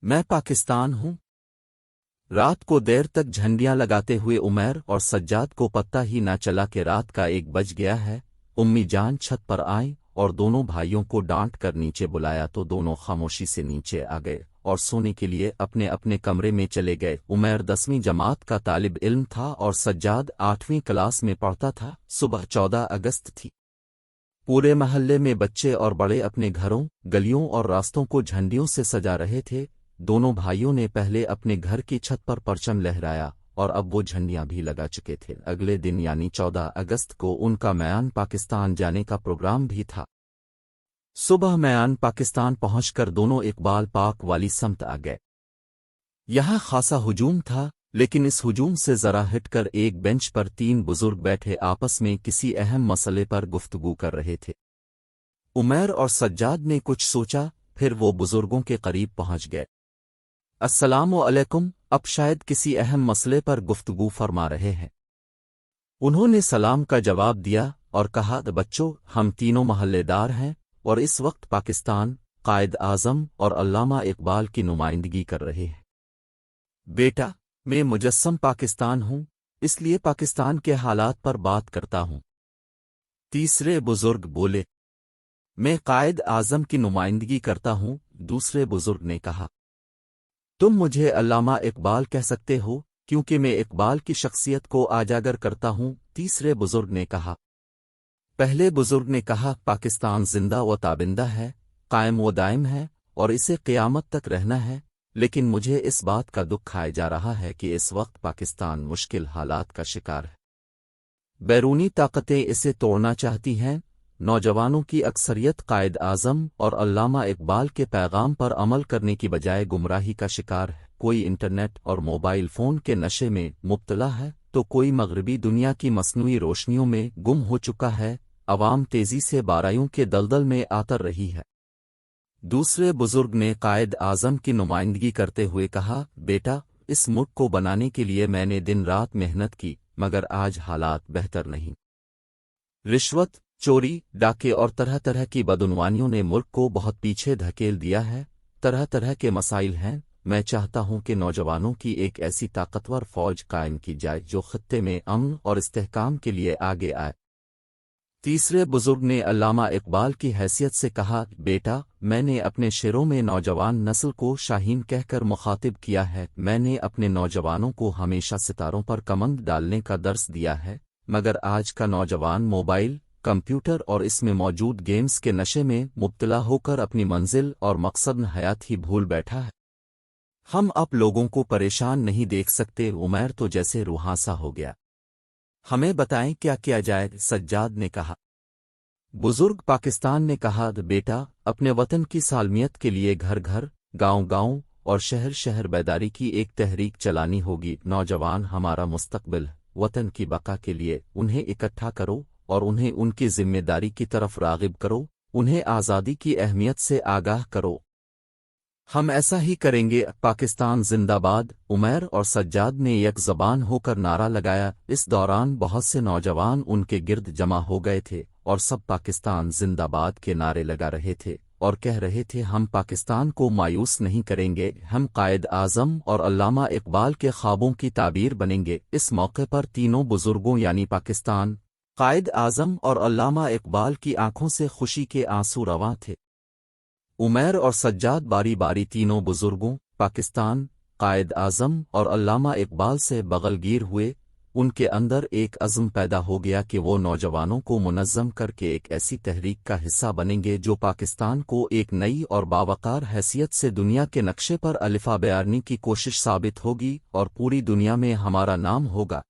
میں پاکستان ہوں۔ رات کو دیر تک جھنڈیاں لگاتے ہوئے عمیر اور سجاد کو پتہ ہی نہ چلا کہ رات کا 1 بج گیا ہے۔ امی جان چھت پر آئیں اور دونوں بھائیوں کو ڈانٹ کر نیچے بلایا تو دونوں خاموشی سے نیچے آ گئے اور سونے کے لیے اپنے اپنے کمرے میں چلے گئے۔ عمیر 10ویں جماعت کا طالب علم تھا اور سجاد 8ویں کلاس میں پڑھتا تھا۔ صبح 14 اگست تھی۔ پورے محلے میں بچے اور بڑے اپنے گھروں، گلیوں اور راستوں کو جھنڈیوں سے سجا رہے تھے۔ دونوں بھائیوں نے پہلے اپنے گھر کی چھت پر پرچم لہرایا اور اب وہ جھنڈیاں بھی لگا چکے تھے۔ اگلے دن یعنی 14 اگست کو ان کا میان پاکستان جانے کا پروگرام بھی تھا۔ صبح میان پاکستان پہنچ کر دونوں اقبال پارک والی سمت آ گئے۔ یہاں خاصا ہجوم تھا، لیکن اس ہجوم سے ذرا ہٹ کر ایک بینچ پر 3 بزرگ بیٹھے آپس میں کسی اہم مسئلے پر گفتگو کر رہے تھے۔ عمیر اور سجاد نے کچھ سوچا، پھر وہ بزرگوں کے قریب پہنچ گئے۔ السلام علیکم، اب شاید کسی اہم مسئلے پر گفتگو فرما رہے ہیں۔ انہوں نے سلام کا جواب دیا اور کہا، بچوں، ہم تینوں محلے دار ہیں اور اس وقت پاکستان، قائد اعظم اور علامہ اقبال کی نمائندگی کر رہے ہیں۔ بیٹا، میں مجسم پاکستان ہوں، اس لیے پاکستان کے حالات پر بات کرتا ہوں۔ تیسرے بزرگ بولے۔ میں قائد اعظم کی نمائندگی کرتا ہوں، دوسرے بزرگ نے کہا۔ تم مجھے علامہ اقبال کہہ سکتے ہو کیونکہ میں اقبال کی شخصیت کو اجاگر کرتا ہوں، تیسرے بزرگ نے کہا۔ پہلے بزرگ نے کہا، پاکستان زندہ و تابندہ ہے، قائم و دائم ہے اور اسے قیامت تک رہنا ہے، لیکن مجھے اس بات کا دکھ کھایا جا رہا ہے کہ اس وقت پاکستان مشکل حالات کا شکار ہے۔ بیرونی طاقتیں اسے توڑنا چاہتی ہیں۔ نوجوانوں کی اکثریت قائد اعظم اور علامہ اقبال کے پیغام پر عمل کرنے کی بجائے گمراہی کا شکار ہے۔ کوئی انٹرنیٹ اور موبائل فون کے نشے میں مبتلا ہے تو کوئی مغربی دنیا کی مصنوعی روشنیوں میں گم ہو چکا ہے۔ عوام تیزی سے بارائیوں کے دلدل میں آتر رہی ہے۔ دوسرے بزرگ نے قائد اعظم کی نمائندگی کرتے ہوئے کہا، بیٹا، اس ملک کو بنانے کے لیے میں نے دن رات محنت کی، مگر آج حالات بہتر نہیں۔ رشوت، چوری، ڈاکے اور طرح طرح کی بدعنوانیوں نے ملک کو بہت پیچھے دھکیل دیا ہے۔ طرح طرح کے مسائل ہیں۔ میں چاہتا ہوں کہ نوجوانوں کی ایک ایسی طاقتور فوج قائم کی جائے جو خطے میں امن اور استحکام کے لیے آگے آئے۔ تیسرے بزرگ نے علامہ اقبال کی حیثیت سے کہا، بیٹا، میں نے اپنے شعروں میں نوجوان نسل کو شاہین کہہ کر مخاطب کیا ہے۔ میں نے اپنے نوجوانوں کو ہمیشہ ستاروں پر کمند ڈالنے کا درس دیا ہے، مگر آج کا نوجوان موبائل، کمپیوٹر اور اس میں موجود گیمز کے نشے میں مبتلا ہو کر اپنی منزل اور مقصد حیات ہی بھول بیٹھا ہے۔ ہم اب لوگوں کو پریشان نہیں دیکھ سکتے۔ عمیر تو جیسے روحانسا ہو گیا۔ ہمیں بتائیں کیا کیا جائے، سجاد نے کہا۔ بزرگ پاکستان نے کہا، بیٹا، اپنے وطن کی سالمیت کے لیے گھر گھر، گاؤں گاؤں اور شہر شہر بیداری کی ایک تحریک چلانی ہوگی۔ نوجوان ہمارا مستقبل، وطن کی بقا کے لیے انہیں اکٹھا کرو اور انہیں ان کی ذمہ داری کی طرف راغب کرو، انہیں آزادی کی اہمیت سے آگاہ کرو۔ ہم ایسا ہی کریں گے۔ پاکستان زندہ باد، عمیر اور سجاد نے یک زبان ہو کر نعرہ لگایا۔ اس دوران بہت سے نوجوان ان کے گرد جمع ہو گئے تھے اور سب پاکستان زندہ باد کے نعرے لگا رہے تھے اور کہہ رہے تھے، ہم پاکستان کو مایوس نہیں کریں گے، ہم قائد اعظم اور علامہ اقبال کے خوابوں کی تعبیر بنیں گے۔ اس موقع پر تینوں بزرگوں یعنی پاکستان، قائد اعظم اور علامہ اقبال کی آنکھوں سے خوشی کے آنسو رواں تھے۔ عمیر اور سجاد باری باری تینوں بزرگوں، پاکستان، قائد اعظم اور علامہ اقبال سے بغل گیر ہوئے۔ ان کے اندر ایک عزم پیدا ہو گیا کہ وہ نوجوانوں کو منظم کر کے ایک ایسی تحریک کا حصہ بنیں گے جو پاکستان کو ایک نئی اور باوقار حیثیت سے دنیا کے نقشے پر الفا بیارنے کی کوشش ثابت ہوگی اور پوری دنیا میں ہمارا نام ہوگا۔